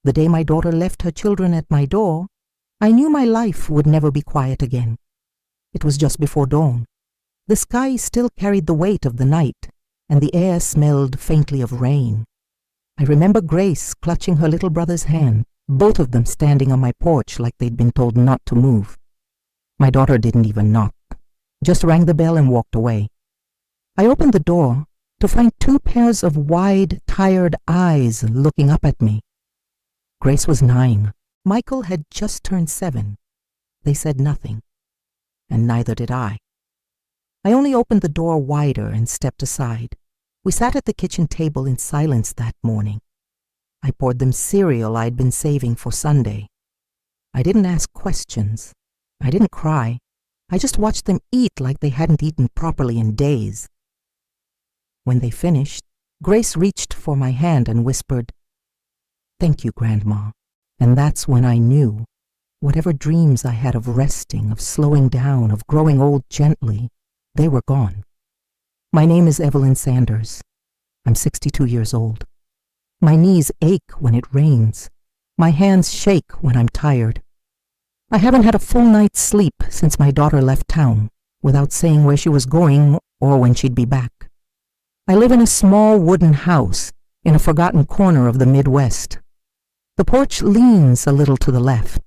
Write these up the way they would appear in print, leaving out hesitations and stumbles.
The day my daughter left her children at my door, I knew my life would never be quiet again. It was just before dawn. The sky still carried the weight of the night, and the air smelled faintly of rain. I remember Grace clutching her little brother's hand, both of them standing on my porch like they'd been told not to move. My daughter didn't even knock, just rang the bell and walked away. I opened the door to find two pairs of wide, tired eyes looking up at me. Grace was 9. Michael had just turned 7. They said nothing, and neither did I. I only opened the door wider and stepped aside. We sat at the kitchen table in silence that morning. I poured them cereal I'd been saving for Sunday. I didn't ask questions. I didn't cry. I just watched them eat like they hadn't eaten properly in days. When they finished, Grace reached for my hand and whispered, "Thank you, Grandma." And that's when I knew whatever dreams I had of resting, of slowing down, of growing old gently, they were gone. My name is Evelyn Sanders. I'm 62 years old. My knees ache when it rains. My hands shake when I'm tired. I haven't had a full night's sleep since my daughter left town, without saying where she was going or when she'd be back. I live in a small wooden house in a forgotten corner of the Midwest. The porch leans a little to the left.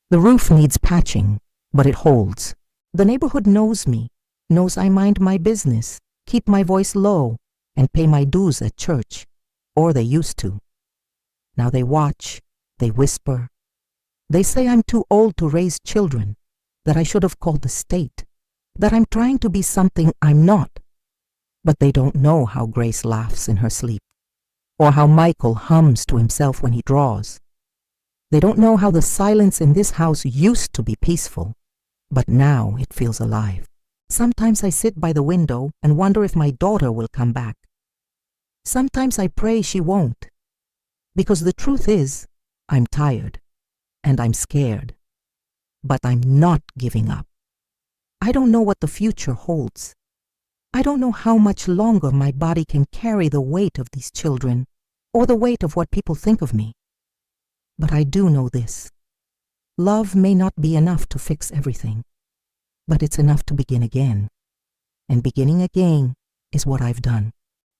The roof needs patching, but it holds. The neighborhood knows me, knows I mind my business, keep my voice low, and pay my dues at church, or they used to. Now they watch, they whisper. They say I'm too old to raise children, that I should have called the state, that I'm trying to be something I'm not. But they don't know how Grace laughs in her sleep, or how Michael hums to himself when he draws. They don't know how the silence in this house used to be peaceful, but now it feels alive. Sometimes I sit by the window and wonder if my daughter will come back. Sometimes I pray she won't, because the truth is, I'm tired, and I'm scared, but I'm not giving up. I don't know what the future holds. I don't know how much longer my body can carry the weight of these children, or the weight of what people think of me. But I do know this. Love may not be enough to fix everything, but it's enough to begin again. And beginning again is what I've done.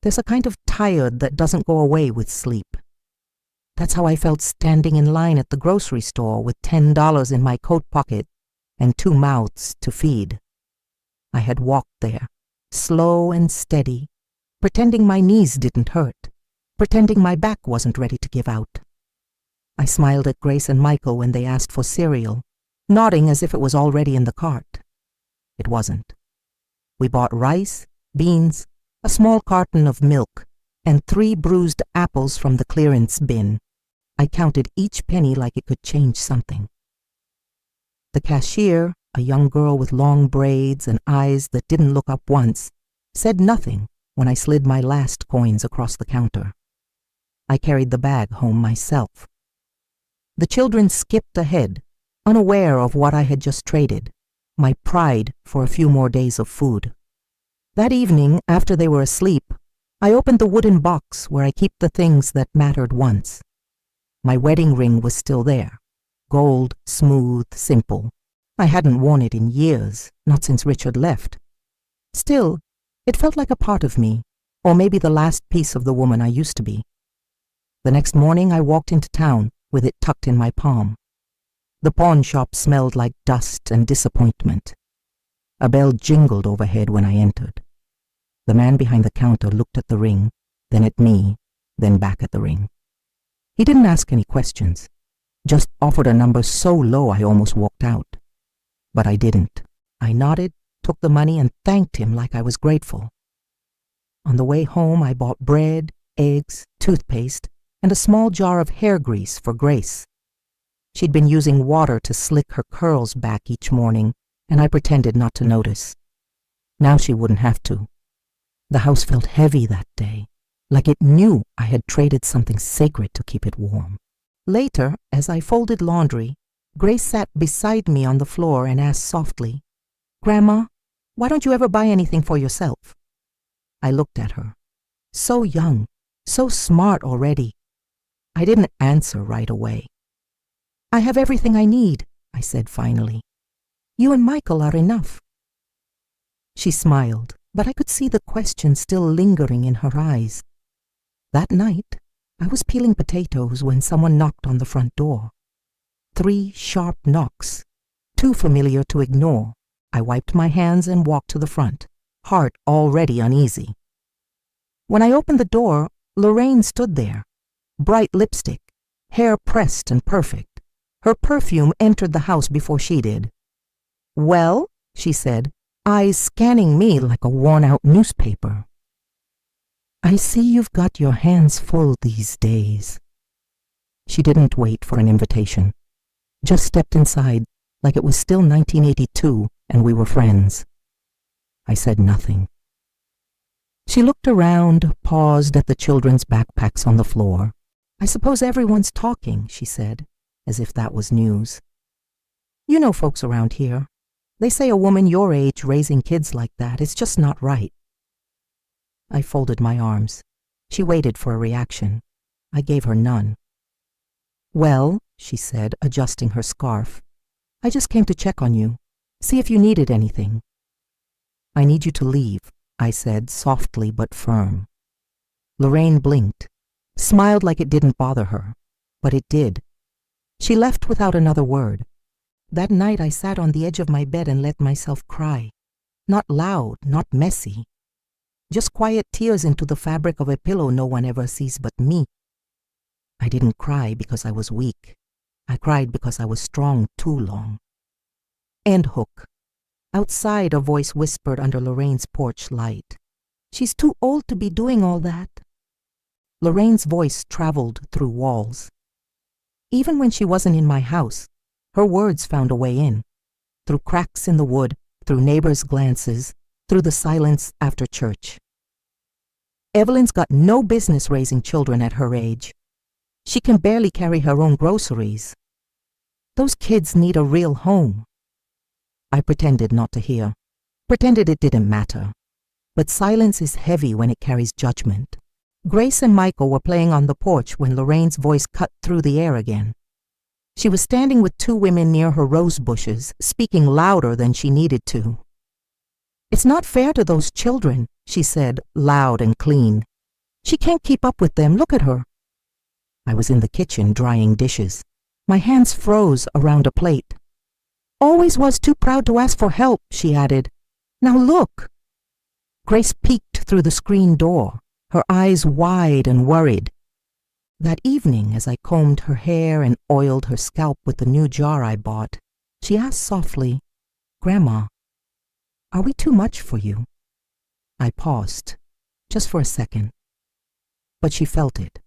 There's a kind of tired that doesn't go away with sleep. That's how I felt standing in line at the grocery store with $10 in my coat pocket and 2 mouths to feed. I had walked there, slow and steady, pretending my knees didn't hurt, pretending my back wasn't ready to give out. I smiled at Grace and Michael when they asked for cereal, nodding as if it was already in the cart. It wasn't. We bought rice, beans, a small carton of milk, and 3 bruised apples from the clearance bin. I counted each penny like it could change something. The cashier, a young girl with long braids and eyes that didn't look up once, said nothing when I slid my last coins across the counter. I carried the bag home myself. The children skipped ahead, unaware of what I had just traded, my pride for a few more days of food. That evening, after they were asleep, I opened the wooden box where I keep the things that mattered once. My wedding ring was still there, gold, smooth, simple. I hadn't worn it in years, not since Richard left. Still, it felt like a part of me, or maybe the last piece of the woman I used to be. The next morning I walked into town with it tucked in my palm. The pawn shop smelled like dust and disappointment. A bell jingled overhead when I entered. The man behind the counter looked at the ring, then at me, then back at the ring. He didn't ask any questions, just offered a number so low I almost walked out. But I didn't. I nodded, took the money, and thanked him like I was grateful. On the way home, I bought bread, eggs, toothpaste, and a small jar of hair grease for Grace. She'd been using water to slick her curls back each morning, and I pretended not to notice. Now she wouldn't have to. The house felt heavy that day, like it knew I had traded something sacred to keep it warm. Later, as I folded laundry, Grace sat beside me on the floor and asked softly, "Grandma, why don't you ever buy anything for yourself?" I looked at her. So young, so smart already. I didn't answer right away. "I have everything I need," I said finally. "You and Michael are enough." She smiled, but I could see the question still lingering in her eyes. That night, I was peeling potatoes when someone knocked on the front door. 3 sharp knocks, too familiar to ignore. I wiped my hands and walked to the front, heart already uneasy. When I opened the door, Lorraine stood there, bright lipstick, hair pressed and perfect. Her perfume entered the house before she did. "Well," she said, eyes scanning me like a worn-out newspaper. "I see you've got your hands full these days." She didn't wait for an invitation, just stepped inside like it was still 1982 and we were friends. I said nothing. She looked around, paused at the children's backpacks on the floor. "I suppose everyone's talking," she said, as if that was news. "You know folks around here. They say a woman your age raising kids like that is just not right." I folded my arms. She waited for a reaction. I gave her none. "Well," she said, adjusting her scarf, "I just came to check on you, see if you needed anything." "I need you to leave," I said, softly but firm. Lorraine blinked, smiled like it didn't bother her, but it did. She left without another word. That night I sat on the edge of my bed and let myself cry. Not loud, not messy. Just quiet tears into the fabric of a pillow no one ever sees but me. I didn't cry because I was weak. I cried because I was strong too long. End hook. Outside, a voice whispered under Lorraine's porch light. "She's too old to be doing all that." Lorraine's voice traveled through walls. Even when she wasn't in my house, her words found a way in. Through cracks in the wood, through neighbors' glances, through the silence after church. "Evelyn's got no business raising children at her age. She can barely carry her own groceries. Those kids need a real home." I pretended not to hear, pretended it didn't matter. But silence is heavy when it carries judgment. Grace and Michael were playing on the porch when Lorraine's voice cut through the air again. She was standing with 2 women near her rose bushes, speaking louder than she needed to. "It's not fair to those children," she said, loud and clean. "She can't keep up with them. Look at her." I was in the kitchen drying dishes. My hands froze around a plate. "Always was too proud to ask for help," she added. "Now look." Grace peeked through the screen door, her eyes wide and worried. That evening, as I combed her hair and oiled her scalp with the new jar I bought, she asked softly, "Grandma, are we too much for you?" I paused, just for a second. But she felt it.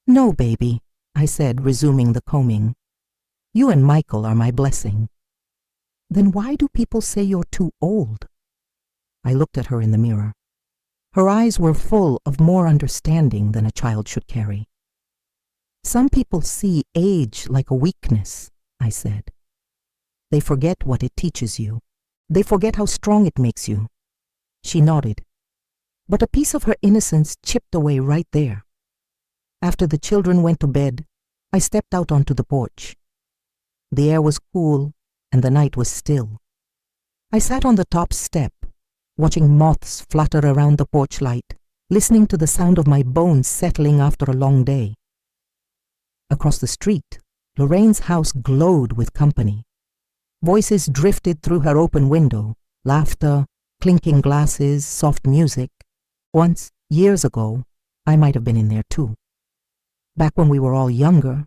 "No, baby," I said, resuming the combing. "You and Michael are my blessing." "Then why do people say you're too old?" I looked at her in the mirror. Her eyes were full of more understanding than a child should carry. "Some people see age like a weakness," I said. "They forget what it teaches you. They forget how strong it makes you." She nodded, but a piece of her innocence chipped away right there. After the children went to bed, I stepped out onto the porch. The air was cool and the night was still. I sat on the top step, watching moths flutter around the porch light, listening to the sound of my bones settling after a long day. Across the street, Lorraine's house glowed with company. Voices drifted through her open window, laughter, clinking glasses, soft music. Once, years ago, I might have been in there too. Back when we were all younger,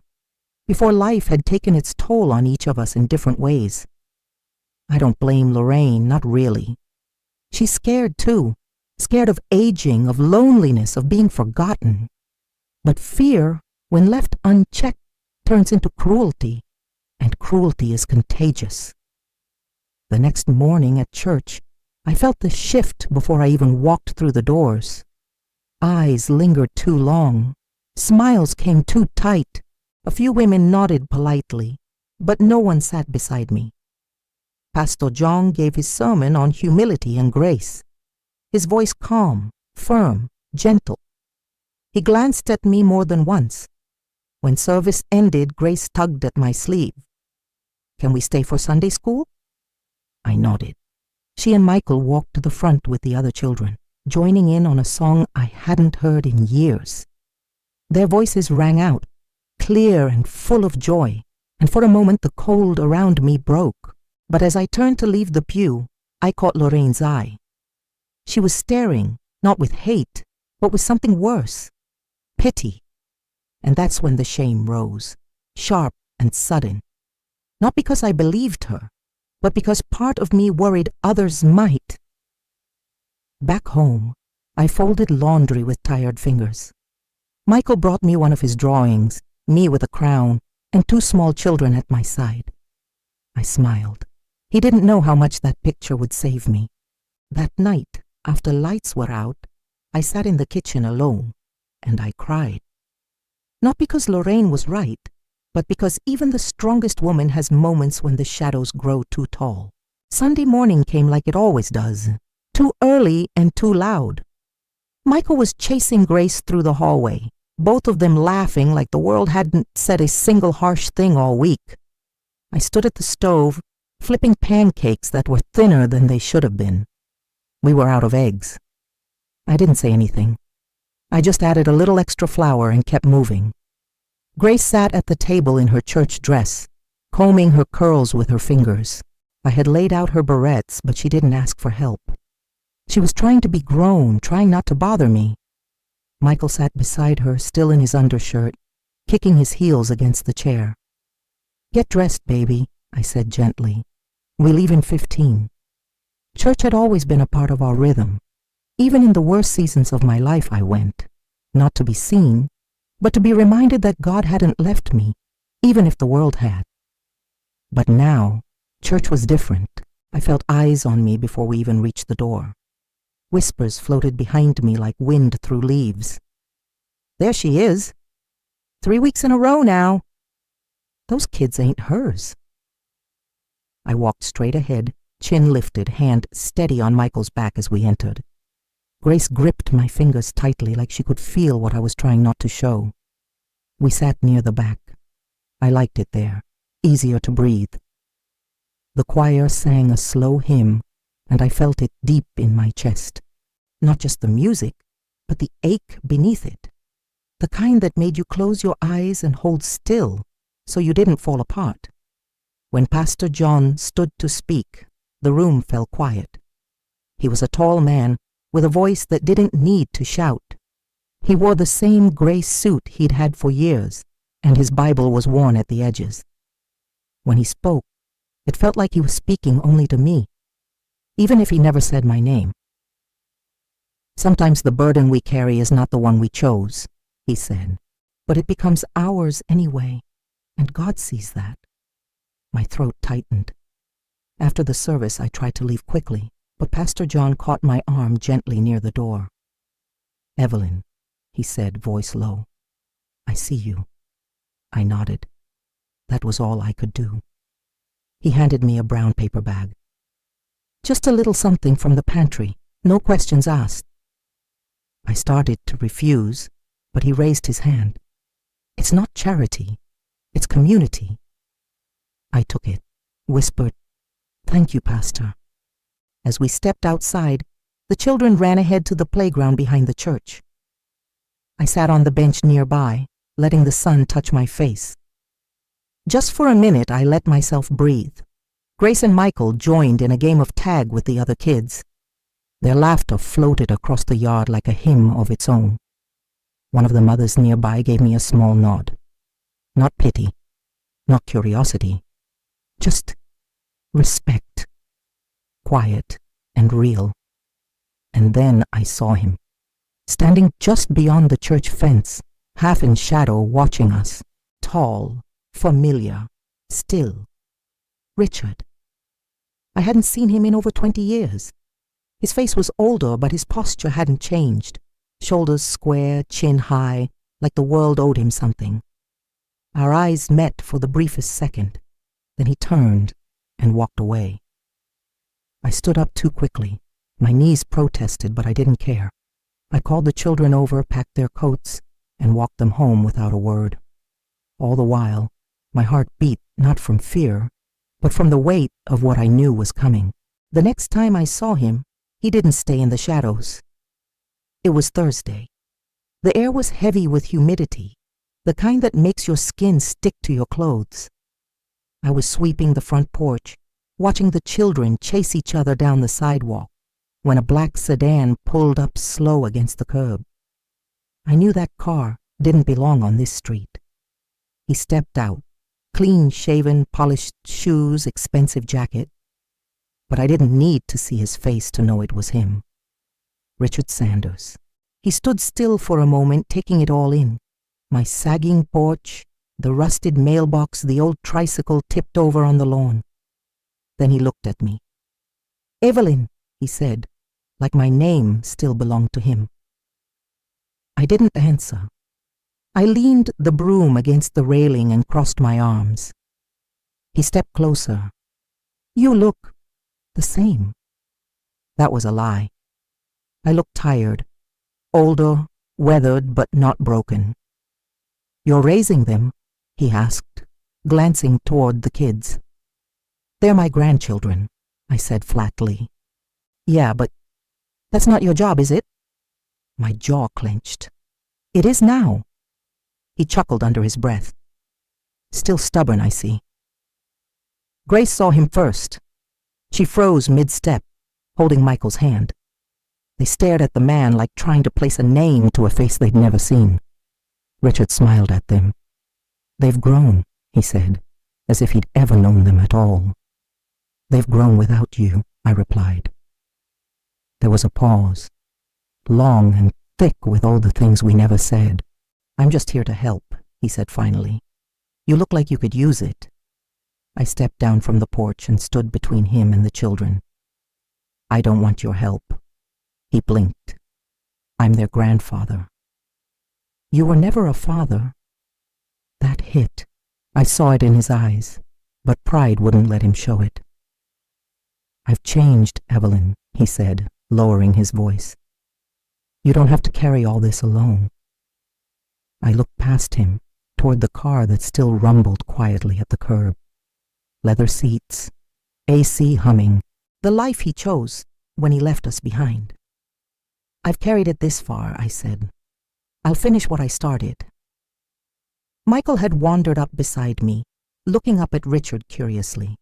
before life had taken its toll on each of us in different ways. I don't blame Lorraine, not really. She's scared too, scared of aging, of loneliness, of being forgotten. But fear, when left unchecked, turns into cruelty, and cruelty is contagious. The next morning at church, I felt the shift before I even walked through the doors. Eyes lingered too long. Smiles came too tight. A few women nodded politely, but no one sat beside me. Pastor John gave his sermon on humility and grace. His voice calm, firm, gentle. He glanced at me more than once. When service ended, Grace tugged at my sleeve. "Can we stay for Sunday school?" I nodded. She and Michael walked to the front with the other children, joining in on a song I hadn't heard in years. Their voices rang out, clear and full of joy, and for a moment the cold around me broke. But as I turned to leave the pew, I caught Lorraine's eye. She was staring, not with hate, but with something worse, pity. And that's when the shame rose, sharp and sudden. Not because I believed her, but because part of me worried others might. Back home, I folded laundry with tired fingers. Michael brought me one of his drawings, me with a crown, and 2 small children at my side. I smiled. He didn't know how much that picture would save me. That night, after lights were out, I sat in the kitchen alone, and I cried. Not because Lorraine was right, but because even the strongest woman has moments when the shadows grow too tall. Sunday morning came like it always does, too early and too loud. Michael was chasing Grace through the hallway, both of them laughing like the world hadn't said a single harsh thing all week. I stood at the stove, flipping pancakes that were thinner than they should have been. We were out of eggs. I didn't say anything. I just added a little extra flour and kept moving. Grace sat at the table in her church dress, combing her curls with her fingers. I had laid out her barrettes, but she didn't ask for help. She was trying to be grown, trying not to bother me. Michael sat beside her, still in his undershirt, kicking his heels against the chair. "Get dressed, baby," I said gently. "We leave in 15. Church had always been a part of our rhythm. Even in the worst seasons of my life I went, not to be seen, but to be reminded that God hadn't left me, even if the world had. But now, church was different. I felt eyes on me before we even reached the door. Whispers floated behind me like wind through leaves. "There she is. 3 weeks in a row now. Those kids ain't hers." I walked straight ahead, chin lifted, hand steady on Michael's back as we entered. Grace gripped my fingers tightly like she could feel what I was trying not to show. We sat near the back. I liked it there, easier to breathe. The choir sang a slow hymn, and I felt it deep in my chest. Not just the music, but the ache beneath it. The kind that made you close your eyes and hold still so you didn't fall apart. When Pastor John stood to speak, the room fell quiet. He was a tall man with a voice that didn't need to shout. He wore the same gray suit he'd had for years, and his Bible was worn at the edges. When he spoke, it felt like he was speaking only to me, even if he never said my name. "Sometimes the burden we carry is not the one we chose," he said, "but it becomes ours anyway, and God sees that." My throat tightened. After the service, I tried to leave quickly, but Pastor John caught my arm gently near the door. "Evelyn," he said, voice low, "I see you." I nodded. That was all I could do. He handed me a brown paper bag. "Just a little something from the pantry, no questions asked." I started to refuse, but he raised his hand. "It's not charity, it's community." I took it, whispered, "Thank you, Pastor." As we stepped outside, the children ran ahead to the playground behind the church. I sat on the bench nearby, letting the sun touch my face. Just for a minute, I let myself breathe. Grace and Michael joined in a game of tag with the other kids. Their laughter floated across the yard like a hymn of its own. One of the mothers nearby gave me a small nod. Not pity, not curiosity, just respect. Quiet and real. And then I saw him, standing just beyond the church fence, half in shadow, watching us, tall, familiar, still. Richard. I hadn't seen him in over 20 years. His face was older, but his posture hadn't changed. Shoulders square, chin high, like the world owed him something. Our eyes met for the briefest second. Then he turned and walked away. I stood up too quickly. My knees protested, but I didn't care. I called the children over, packed their coats, and walked them home without a word. All the while, my heart beat not from fear, but from the weight of what I knew was coming. The next time I saw him, he didn't stay in the shadows. It was Thursday. The air was heavy with humidity, the kind that makes your skin stick to your clothes. I was sweeping the front porch, watching the children chase each other down the sidewalk, when a black sedan pulled up slow against the curb. I knew that car didn't belong on this street. He stepped out, clean-shaven, polished shoes, expensive jacket. But I didn't need to see his face to know it was him. Richard Sanders. He stood still for a moment, taking it all in. My sagging porch, the rusted mailbox, the old tricycle tipped over on the lawn. Then he looked at me. "Evelyn," he said, like my name still belonged to him. I didn't answer. I leaned the broom against the railing and crossed my arms. He stepped closer. "You look the same." That was a lie. I looked tired, older, weathered, but not broken. "You're raising them?" he asked, glancing toward the kids. "They're my grandchildren," I said flatly. "Yeah, but that's not your job, is it?" My jaw clenched. "It is now." He chuckled under his breath. "Still stubborn, I see." Grace saw him first. She froze mid-step, holding Michael's hand. They stared at the man like trying to place a name to a face they'd never seen. Richard smiled at them. "They've grown," he said, as if he'd ever known them at all. "They've grown without you," I replied. There was a pause, long and thick with all the things we never said. "I'm just here to help," he said finally. "You look like you could use it." I stepped down from the porch and stood between him and the children. "I don't want your help." He blinked. "I'm their grandfather." "You were never a father." That hit. I saw it in his eyes, but pride wouldn't let him show it. "I've changed, Evelyn," he said, lowering his voice. "You don't have to carry all this alone." I looked past him, toward the car that still rumbled quietly at the curb. Leather seats, AC humming, the life he chose when he left us behind. "I've carried it this far," I said. "I'll finish what I started." Michael had wandered up beside me, looking up at Richard curiously.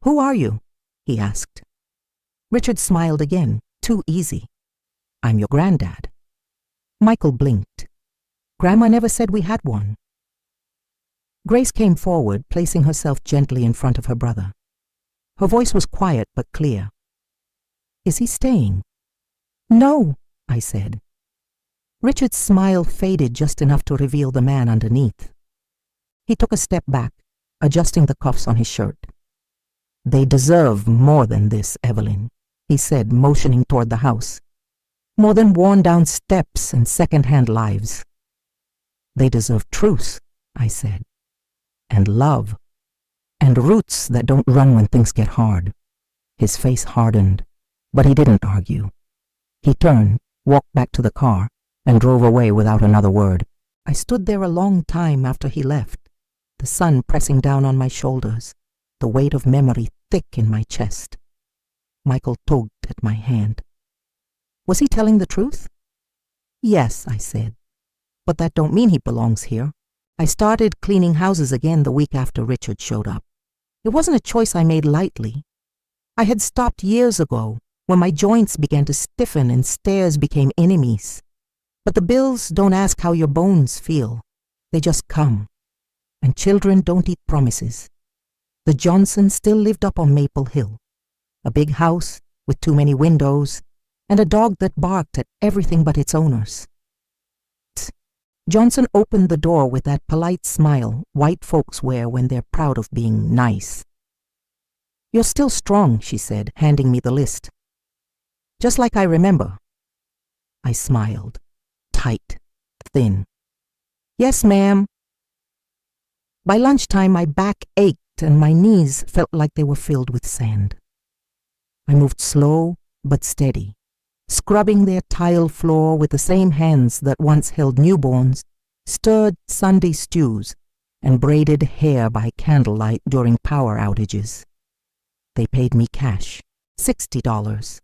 "Who are you?" he asked. Richard smiled again, too easy. "I'm your granddad." Michael blinked. "Grandma never said we had one." Grace came forward, placing herself gently in front of her brother. Her voice was quiet but clear. "Is he staying?" "No," I said. Richard's smile faded just enough to reveal the man underneath. He took a step back, adjusting the cuffs on his shirt. "They deserve more than this, Evelyn," he said, motioning toward the house. "More than worn-down steps and second-hand lives." "They deserve truth," I said, "and love, and roots that don't run when things get hard." His face hardened, but he didn't argue. He turned, walked back to the car, and drove away without another word. I stood there a long time after he left, the sun pressing down on my shoulders, the weight of memory thick in my chest. Michael tugged at my hand. Was he telling the truth? "Yes," I said, "but that don't mean he belongs here." I started cleaning houses again the week after Richard showed up. It wasn't a choice I made lightly. I had stopped years ago, when my joints began to stiffen and stairs became enemies. But the bills don't ask how your bones feel. They just come. And children don't eat promises. The Johnsons still lived up on Maple Hill. A big house with too many windows, and a dog that barked at everything but its owners. Johnson opened the door with that polite smile white folks wear when they're proud of being nice. "You're still strong," she said, handing me the list. "Just like I remember." I smiled. Tight, thin. "Yes, ma'am." By lunchtime, my back ached and my knees felt like they were filled with sand. I moved slow but steady, scrubbing their tile floor with the same hands that once held newborns, stirred Sunday stews, and braided hair by candlelight during power outages. They paid me cash, $60.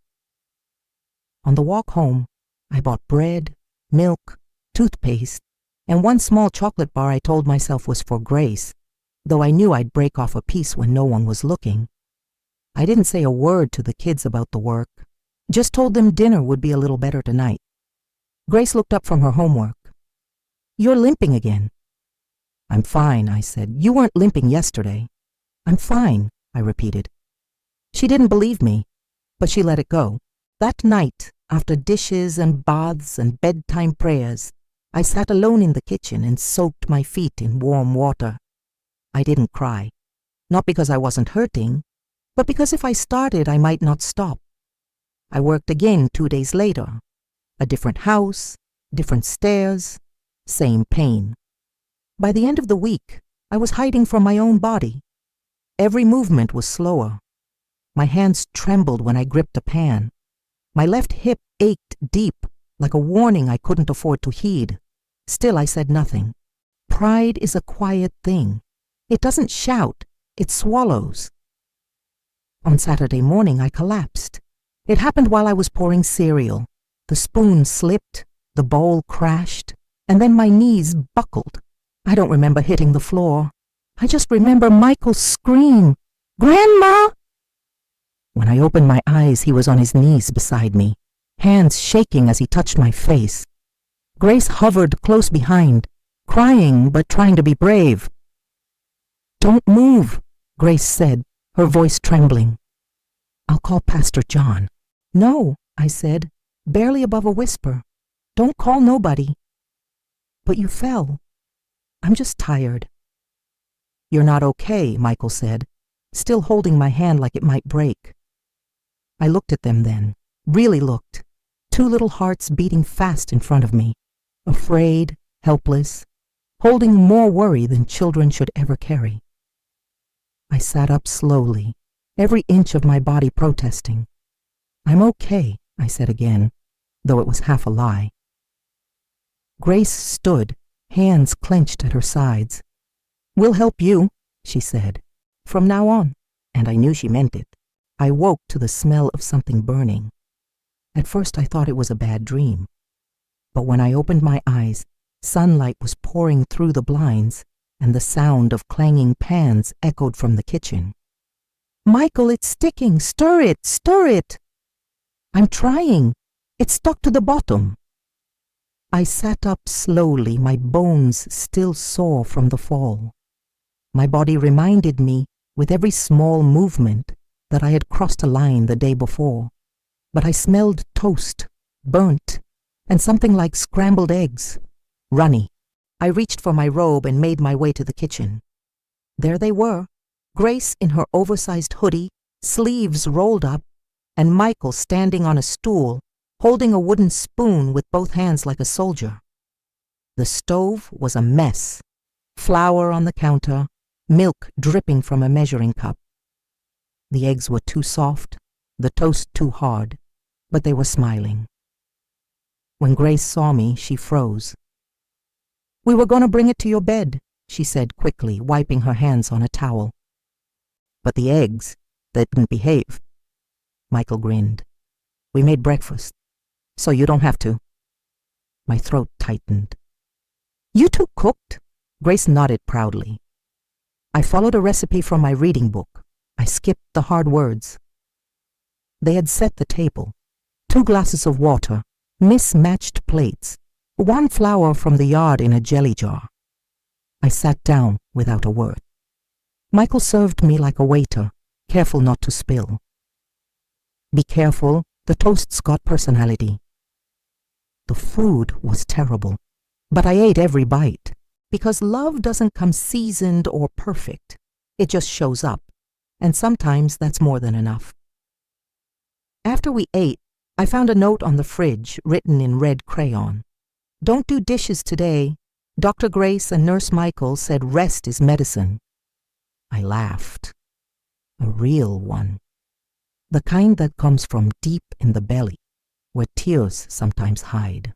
On the walk home, I bought bread, milk, toothpaste, and one small chocolate bar I told myself was for Grace, though I knew I'd break off a piece when no one was looking. I didn't say a word to the kids about the work, just told them dinner would be a little better tonight. Grace looked up from her homework. "You're limping again." "I'm fine," I said. "You weren't limping yesterday." "I'm fine," I repeated. She didn't believe me, but she let it go. That night, after dishes and baths and bedtime prayers, I sat alone in the kitchen and soaked my feet in warm water. I didn't cry, not because I wasn't hurting, but because if I started, I might not stop. I worked again 2 days later. A different house, different stairs, same pain. By the end of the week, I was hiding from my own body. Every movement was slower. My hands trembled when I gripped a pan. My left hip ached deep, like a warning I couldn't afford to heed. Still, I said nothing. Pride is a quiet thing. It doesn't shout, it swallows. On Saturday morning, I collapsed. It happened while I was pouring cereal. The spoon slipped, the bowl crashed, and then my knees buckled. I don't remember hitting the floor. I just remember Michael's scream, "Grandma!" When I opened my eyes, he was on his knees beside me, hands shaking as he touched my face. Grace hovered close behind, crying but trying to be brave. "Don't move," Grace said, her voice trembling. "I'll call Pastor John." "No," I said, barely above a whisper. "Don't call nobody." "But you fell." "I'm just tired." "You're not okay," Michael said, still holding my hand like it might break. I looked at them then, really looked, 2 little hearts beating fast in front of me, afraid, helpless, holding more worry than children should ever carry. I sat up slowly, every inch of my body protesting. "I'm okay," I said again, though it was half a lie. Grace stood, hands clenched at her sides. "We'll help you," she said, "from now on," and I knew she meant it. I woke to the smell of something burning. At first I thought it was a bad dream, but when I opened my eyes, sunlight was pouring through the blinds, and the sound of clanging pans echoed from the kitchen. "Michael, it's sticking! Stir it! Stir it!" "I'm trying. It's stuck to the bottom." I sat up slowly, my bones still sore from the fall. My body reminded me, with every small movement, that I had crossed a line the day before, but I smelled toast, burnt, and something like scrambled eggs, runny. I reached for my robe and made my way to the kitchen. There they were, Grace in her oversized hoodie, sleeves rolled up, and Michael standing on a stool, holding a wooden spoon with both hands like a soldier. The stove was a mess, flour on the counter, milk dripping from a measuring cup. The eggs were too soft, the toast too hard, but they were smiling. When Grace saw me, she froze. "We were going to bring it to your bed," she said quickly, wiping her hands on a towel. "But the eggs, they didn't behave." Michael grinned. "We made breakfast, so you don't have to." My throat tightened. "You two cooked?" Grace nodded proudly. "I followed a recipe from my reading book. I skipped the hard words." They had set the table. 2 glasses of water, mismatched plates, 1 flower from the yard in a jelly jar. I sat down without a word. Michael served me like a waiter, careful not to spill. "Be careful, the toast's got personality." The food was terrible, but I ate every bite, because love doesn't come seasoned or perfect. It just shows up, and sometimes that's more than enough. After we ate, I found a note on the fridge written in red crayon. "Don't do dishes today. Dr. Grace and Nurse Michael said rest is medicine." I laughed. A real one. The kind that comes from deep in the belly, where tears sometimes hide.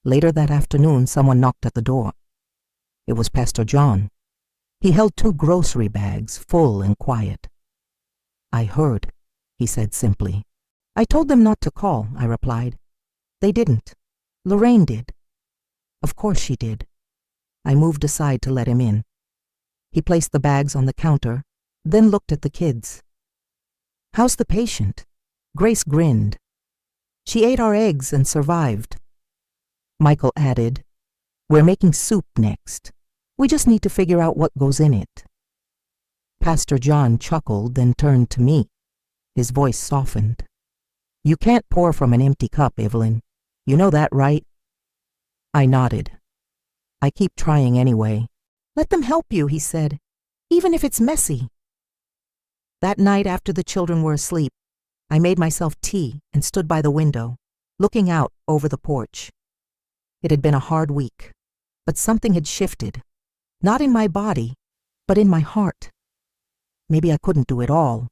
Later that afternoon, someone knocked at the door. It was Pastor John. He held 2 grocery bags, full and quiet. "I heard," he said simply. "I told them not to call," I replied. "They didn't. Lorraine did." "Of course she did." I moved aside to let him in. He placed the bags on the counter, then looked at the kids. "How's the patient?" Grace grinned. "She ate our eggs and survived." Michael added, "We're making soup next. We just need to figure out what goes in it." Pastor John chuckled, then turned to me. His voice softened. "You can't pour from an empty cup, Evelyn. You know that, right?" I nodded. "I keep trying anyway." "Let them help you," he said, "even if it's messy." That night, after the children were asleep, I made myself tea and stood by the window, looking out over the porch. It had been a hard week, but something had shifted, not in my body, but in my heart. Maybe I couldn't do it all.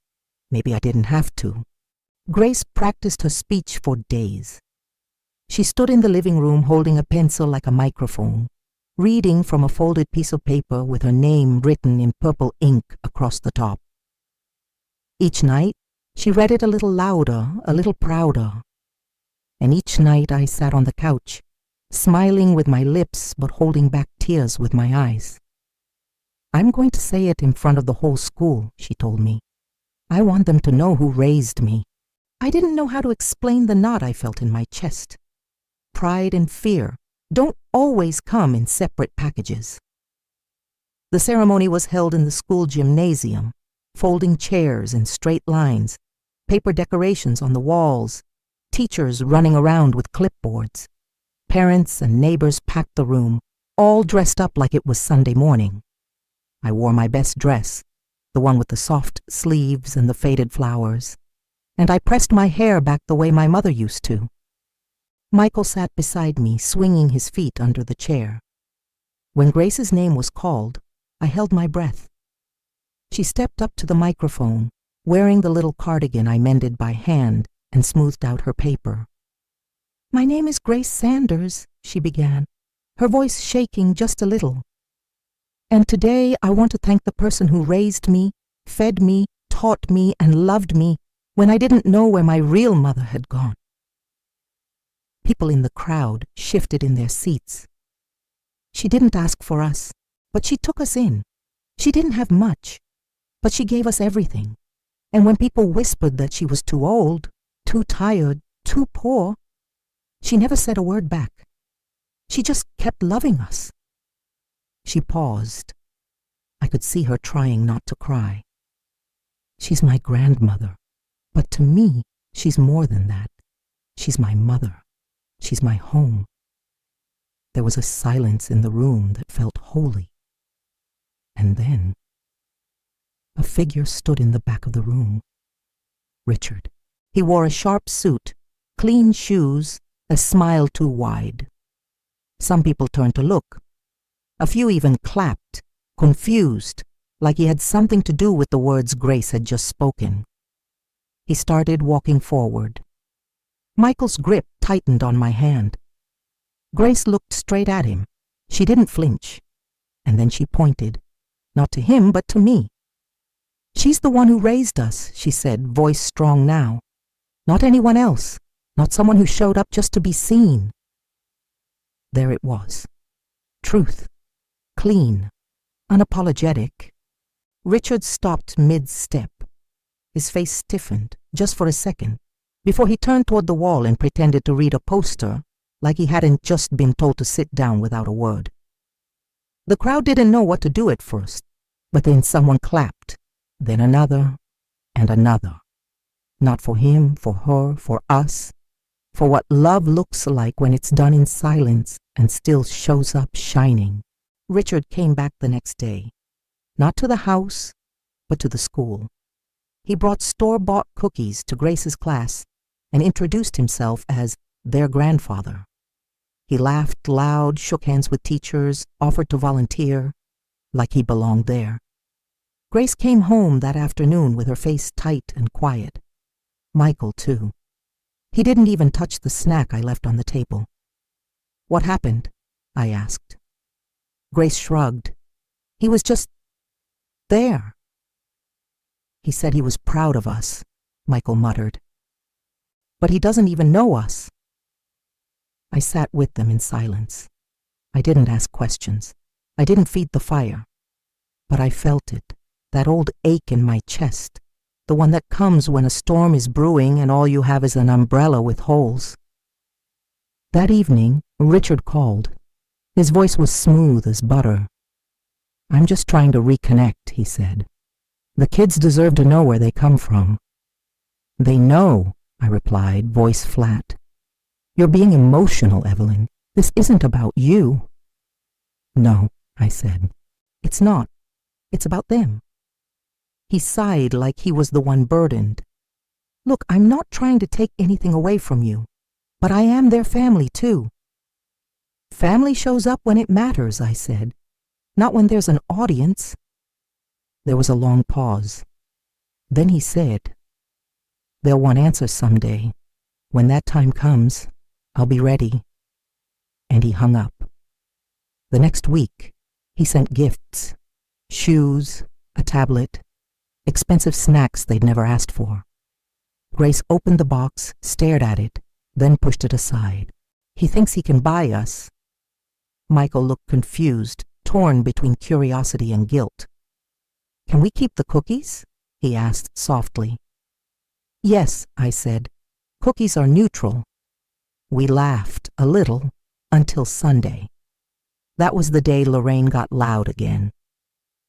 Maybe I didn't have to. Grace practiced her speech for days. She stood in the living room holding a pencil like a microphone, reading from a folded piece of paper with her name written in purple ink across the top. Each night, she read it a little louder, a little prouder. And each night I sat on the couch, smiling with my lips but holding back tears with my eyes. "I'm going to say it in front of the whole school," she told me. "I want them to know who raised me." I didn't know how to explain the knot I felt in my chest. Pride and fear don't always come in separate packages. The ceremony was held in the school gymnasium, folding chairs in straight lines, paper decorations on the walls, teachers running around with clipboards. Parents and neighbors packed the room, all dressed up like it was Sunday morning. I wore my best dress, the one with the soft sleeves and the faded flowers, and I pressed my hair back the way my mother used to. Michael sat beside me, swinging his feet under the chair. When Grace's name was called, I held my breath. She stepped up to the microphone, wearing the little cardigan I mended by hand, and smoothed out her paper. "My name is Grace Sanders," she began, her voice shaking just a little. "And today I want to thank the person who raised me, fed me, taught me, and loved me when I didn't know where my real mother had gone." People in the crowd shifted in their seats. She didn't ask for us, but she took us in. She didn't have much, but she gave us everything. And when people whispered that she was too old, too tired, too poor, she never said a word back. She just kept loving us. She paused. I could see her trying not to cry. "She's my grandmother, but to me, she's more than that. She's my mother. She's my home." There was a silence in the room that felt holy. And then a figure stood in the back of the room. Richard. He wore a sharp suit, clean shoes, a smile too wide. Some people turned to look. A few even clapped, confused, like he had something to do with the words Grace had just spoken. He started walking forward. Michael's grip tightened on my hand. Grace looked straight at him. She didn't flinch. And then she pointed, not to him, but to me. "She's the one who raised us," she said, voice strong now. "Not anyone else, not someone who showed up just to be seen." There it was. Truth. Clean. Unapologetic. Richard stopped mid-step. His face stiffened, just for a second, before he turned toward the wall and pretended to read a poster like he hadn't just been told to sit down without a word. The crowd didn't know what to do at first, but then someone clapped, then another, and another. Not for him, for her, for us, for what love looks like when it's done in silence and still shows up shining. Richard came back the next day, not to the house, but to the school. He brought store-bought cookies to Grace's class and introduced himself as their grandfather. He laughed loud, shook hands with teachers, offered to volunteer, like he belonged there. Grace came home that afternoon with her face tight and quiet. Michael, too. He didn't even touch the snack I left on the table. "What happened?" I asked. Grace shrugged. He was just there. He said he was proud of us, Michael muttered. But he doesn't even know us. I sat with them in silence. I didn't ask questions. I didn't feed the fire. But I felt it, that old ache in my chest, the one that comes when a storm is brewing and all you have is an umbrella with holes. That evening, Richard called. His voice was smooth as butter. "I'm just trying to reconnect," he said. "The kids deserve to know where they come from." "They know," I replied, voice flat. "You're being emotional, Evelyn. This isn't about you." "No," I said. "It's not. It's about them." He sighed like he was the one burdened. "Look, I'm not trying to take anything away from you, but I am their family too." "Family shows up when it matters," I said, "not when there's an audience." There was a long pause. Then he said, "They'll want answers someday. When that time comes, I'll be ready." And he hung up. The next week, he sent gifts, shoes, a tablet, expensive snacks they'd never asked for. Grace opened the box, stared at it, then pushed it aside. "He thinks he can buy us." Michael looked confused, torn between curiosity and guilt. "Can we keep the cookies?" he asked softly. "Yes," I said. "Cookies are neutral." We laughed a little until Sunday. That was the day Lorraine got loud again.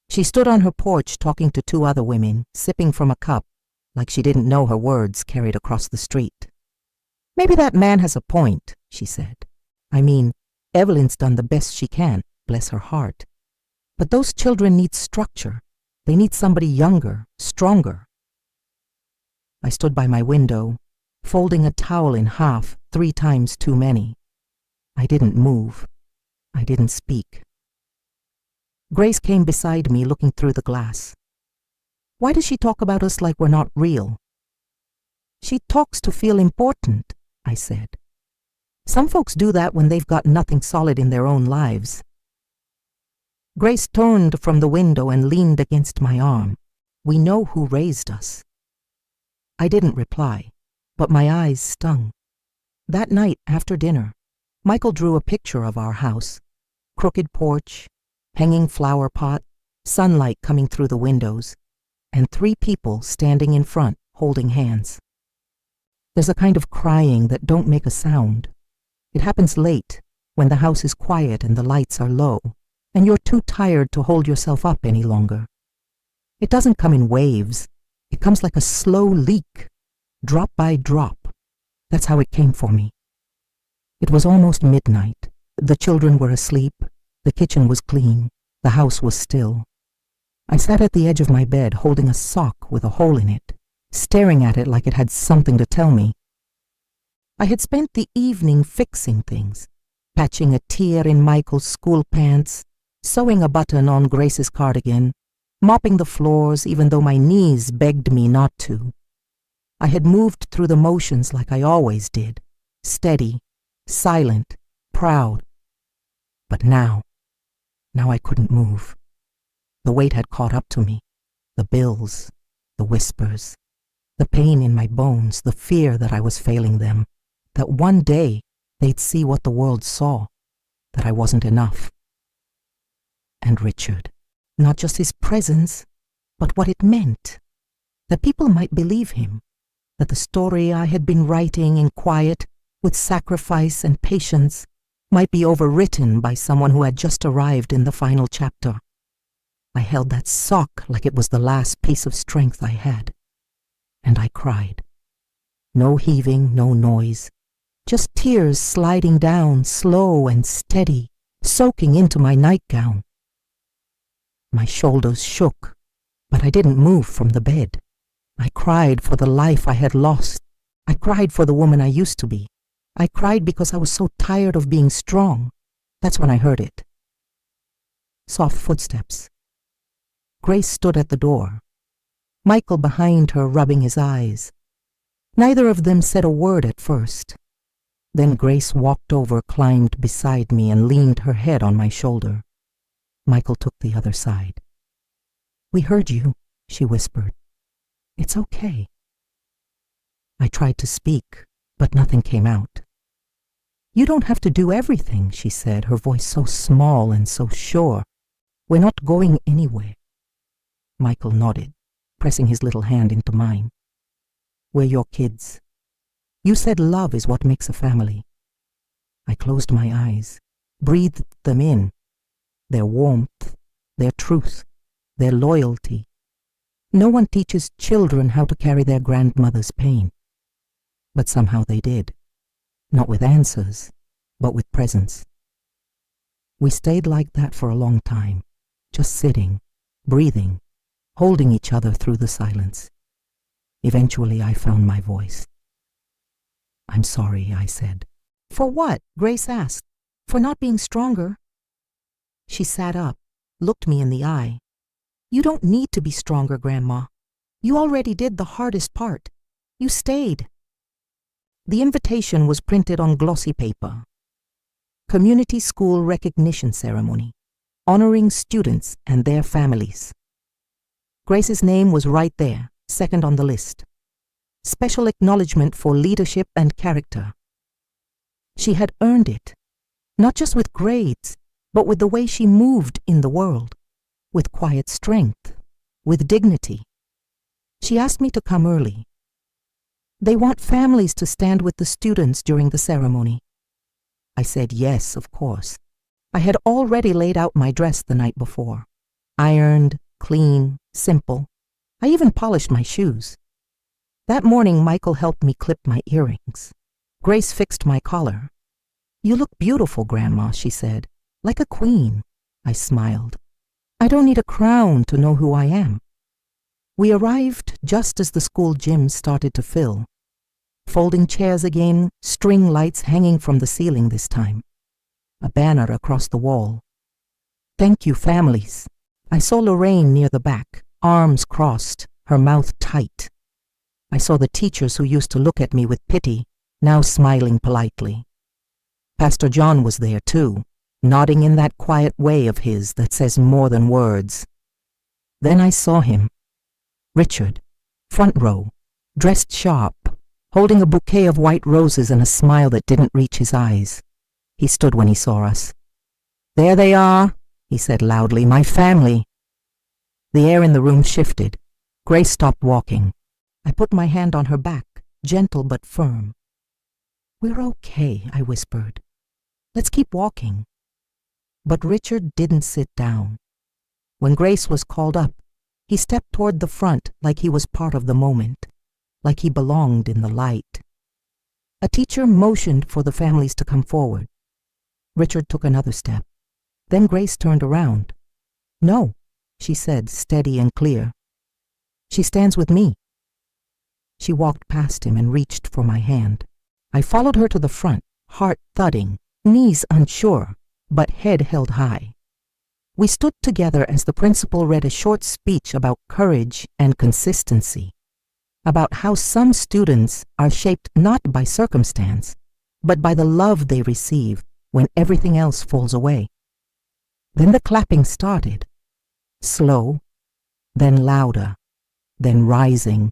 She stood on her porch talking to two other women, sipping from a cup, like she didn't know her words carried across the street. "Maybe that man has a point," she said. "I mean, Evelyn's done the best she can, bless her heart. But those children need structure. They need somebody younger, stronger." I stood by my window, folding a towel in half 3 times too many. I didn't move. I didn't speak. Grace came beside me, looking through the glass. "Why does she talk about us like we're not real?" "She talks to feel important," I said. "Some folks do that when they've got nothing solid in their own lives." Grace turned from the window and leaned against my arm. "We know who raised us." I didn't reply, but my eyes stung. That night after dinner, Michael drew a picture of our house. Crooked porch, hanging flower pot, sunlight coming through the windows, and 3 people standing in front holding hands. There's a kind of crying that don't make a sound. It happens late, when the house is quiet and the lights are low, and you're too tired to hold yourself up any longer. It doesn't come in waves. It comes like a slow leak, drop by drop. That's how it came for me. It was almost midnight. The children were asleep. The kitchen was clean. The house was still. I sat at the edge of my bed holding a sock with a hole in it, staring at it like it had something to tell me. I had spent the evening fixing things, patching a tear in Michael's school pants, sewing a button on Grace's cardigan, mopping the floors even though my knees begged me not to. I had moved through the motions like I always did, steady, silent, proud. But now I couldn't move. The weight had caught up to me, the bills, the whispers, the pain in my bones, the fear that I was failing them, that one day they'd see what the world saw, that I wasn't enough. And Richard, not just his presence, but what it meant, that people might believe him, that the story I had been writing in quiet, with sacrifice and patience, might be overwritten by someone who had just arrived in the final chapter. I held that sock like it was the last piece of strength I had, and I cried. No heaving, no noise, just tears sliding down, slow and steady, soaking into my nightgown. My shoulders shook, but I didn't move from the bed. I cried for the life I had lost. I cried for the woman I used to be. I cried because I was so tired of being strong. That's when I heard it. Soft footsteps. Grace stood at the door. Michael behind her, rubbing his eyes. Neither of them said a word at first. Then Grace walked over, climbed beside me, and leaned her head on my shoulder. Michael took the other side. "We heard you," she whispered. "It's okay." I tried to speak, but nothing came out. "You don't have to do everything," she said, her voice so small and so sure. "We're not going anywhere." Michael nodded, pressing his little hand into mine. "We're your kids. You said love is what makes a family." I closed my eyes, breathed them in, their warmth, their truth, their loyalty. No one teaches children how to carry their grandmother's pain. But somehow they did. Not with answers, but with presence. We stayed like that for a long time, just sitting, breathing, holding each other through the silence. Eventually I found my voice. "I'm sorry," I said. "For what?" Grace asked. "For not being stronger?" She sat up, looked me in the eye. "You don't need to be stronger, Grandma. You already did the hardest part. You stayed." The invitation was printed on glossy paper. Community School Recognition Ceremony, honoring students and their families. Grace's name was right there, second on the list. Special acknowledgement for leadership and character. She had earned it, not just with grades, but with the way she moved in the world, with quiet strength, with dignity. She asked me to come early. "They want families to stand with the students during the ceremony." I said yes, of course. I had already laid out my dress the night before. Ironed, clean, simple. I even polished my shoes. That morning, Michael helped me clip my earrings. Grace fixed my collar. "You look beautiful, Grandma," she said. "Like a queen." I smiled. "I don't need a crown to know who I am." We arrived just as the school gym started to fill. Folding chairs again, string lights hanging from the ceiling this time. A banner across the wall. "Thank you, families." I saw Lorraine near the back, arms crossed, her mouth tight. I saw the teachers who used to look at me with pity, now smiling politely. Pastor John was there too, nodding in that quiet way of his that says more than words. Then I saw him. Richard, front row, dressed sharp, holding a bouquet of white roses and a smile that didn't reach his eyes. He stood when he saw us. "There they are," he said loudly, "my family." The air in the room shifted. Grace stopped walking. I put my hand on her back, gentle but firm. "We're okay," I whispered. "Let's keep walking." But Richard didn't sit down. When Grace was called up, he stepped toward the front like he was part of the moment, like he belonged in the light. A teacher motioned for the families to come forward. Richard took another step. Then Grace turned around. "No," she said, steady and clear. "She stands with me." She walked past him and reached for my hand. I followed her to the front, heart thudding, knees unsure, but head held high. We stood together as the principal read a short speech about courage and consistency, about how some students are shaped not by circumstance, but by the love they receive when everything else falls away. Then the clapping started, slow, then louder, then rising.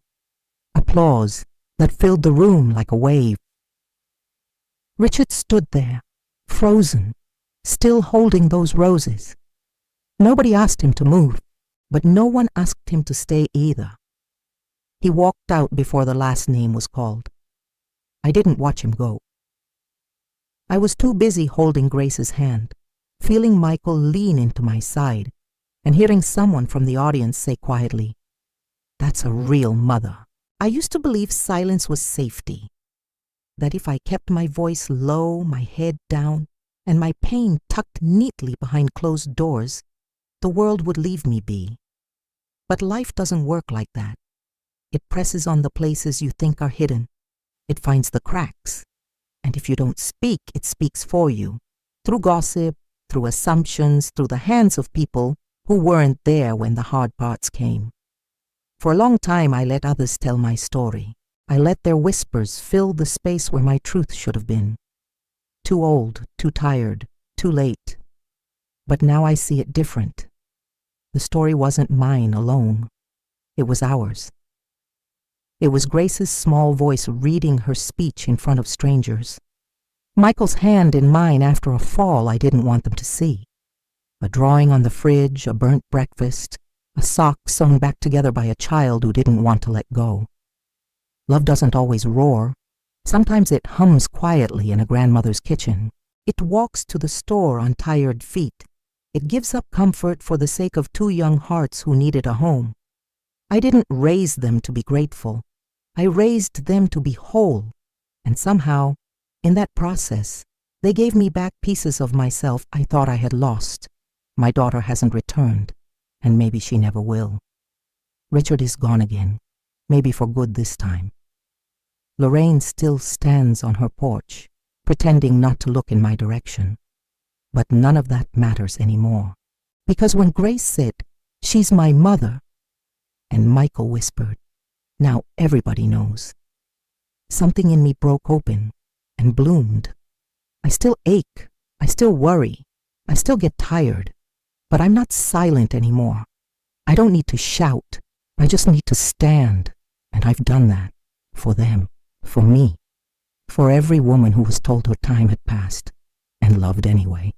Applause that filled the room like a wave. Richard stood there, frozen, still holding those roses. Nobody asked him to move, but no one asked him to stay either. He walked out before the last name was called. I didn't watch him go. I was too busy holding Grace's hand, feeling Michael lean into my side, and hearing someone from the audience say quietly, "That's a real mother." I used to believe silence was safety, that if I kept my voice low, my head down, and my pain tucked neatly behind closed doors, the world would leave me be. But life doesn't work like that. It presses on the places you think are hidden. It finds the cracks. And if you don't speak, it speaks for you, through gossip, through assumptions, through the hands of people who weren't there when the hard parts came. For a long time, I let others tell my story. I let their whispers fill the space where my truth should have been. Too old, too tired, too late. But now I see it different. The story wasn't mine alone. It was ours. It was Grace's small voice reading her speech in front of strangers. Michael's hand in mine after a fall I didn't want them to see. A drawing on the fridge, a burnt breakfast, a sock sewn back together by a child who didn't want to let go. Love doesn't always roar. Sometimes it hums quietly in a grandmother's kitchen. It walks to the store on tired feet. It gives up comfort for the sake of two young hearts who needed a home. I didn't raise them to be grateful. I raised them to be whole. And somehow, in that process, they gave me back pieces of myself I thought I had lost. My daughter hasn't returned, and maybe she never will. Richard is gone again, maybe for good this time. Lorraine still stands on her porch, pretending not to look in my direction. But none of that matters anymore. Because when Grace said, "She's my mother," and Michael whispered, "Now everybody knows," something in me broke open and bloomed. I still ache, I still worry, I still get tired, but I'm not silent anymore. I don't need to shout, I just need to stand, and I've done that, for them, for me, for every woman who was told her time had passed, and loved anyway.